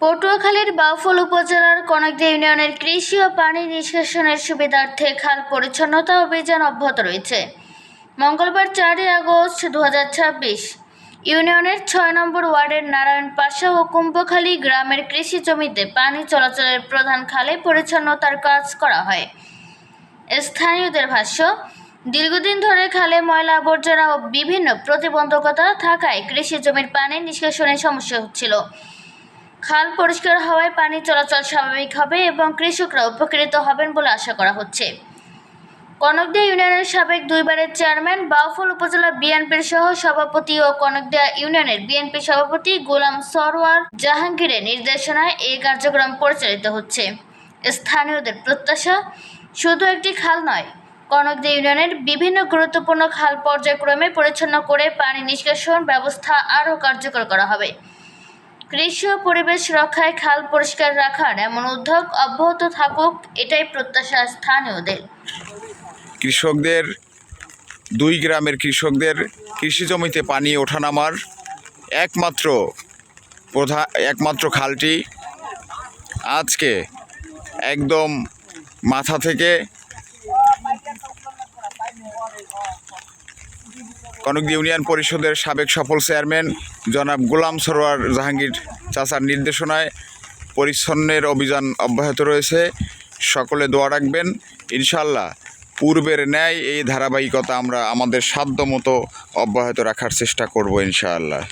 পটুয়াখালীর বাউফল উপজেলার কনকদিয়া ইউনিয়নের কৃষি ও পানি নিষ্কাশনের সুবিধার্থে খাল পরিচ্ছন্নতা অভিযান অব্যাহত রয়েছে। মঙ্গলবার 4 আগস্ট 2026 ইউনিয়নের 6 নম্বর ওয়ার্ডের নারায়ণপাশা ও কুম্ভখালী গ্রামের কৃষি জমিতে পানি চলাচলের প্রধান খালে পরিচ্ছন্নতার কাজ করা হয়। স্থানীয়দের ভাষ্য, দীর্ঘদিন ধরে খালে ময়লা আবর্জনা ও বিভিন্ন প্রতিবন্ধকতা থাকায় কৃষি জমির পানি নিষ্কাশনে সমস্যা হচ্ছিল। খাল পরিষ্কার হওয়ায় পানি চলাচল স্বাভাবিক হবে এবং কৃষকরা উপকৃত হবেন বলে আশা করা হচ্ছে। কনকদিয়া ইউনিয়নের সাবেক 2বারের চেয়ারম্যান, বাউফল উপজেলা বিএনপির সহ সভাপতি ও কনকদিয়া ইউনিয়নের বিএনপি সভাপতি গোলাম সরওয়ার জাহাঙ্গীরের নির্দেশনায় এই কার্যক্রম পরিচালিত হচ্ছে। স্থানীয়দের প্রত্যাশা, শুধু একটি খাল নয়, কনকদিয়া ইউনিয়নের বিভিন্ন গুরুত্বপূর্ণ খাল পর্যায়ক্রমে পরিচ্ছন্ন করে পানি নিষ্কাশন ব্যবস্থা আরও কার্যকর করা হবে। কৃষি ও পরিবেশ রক্ষায় খাল পরিষ্কার রাখার এমন উদ্যোগ অব্যাহত থাকুক, এটাই প্রত্যাশা স্থানীয়দের। কৃষকদের, 2 গ্রামের কৃষকদের কৃষি জমিতে পানি ওঠানামার একমাত্র খালটি আজকে একদম মাথা থেকে কনকদিয়া ইউনিয়ন পরিষদের সাবেক সফল চেয়ারম্যান জনাব গোলাম সরওয়ার জাহাঙ্গীর চাচার নির্দেশনায় পরিচ্ছন্নের অভিযান অব্যাহত রয়েছে। সকলে দোয়া রাখবেন। ইনশাআল্লাহ পূর্বের ন্যায় এই ধারাবাহিকতা আমরা আমাদের সাধ্যমতো অব্যাহত রাখার চেষ্টা করব ইনশাআল্লাহ।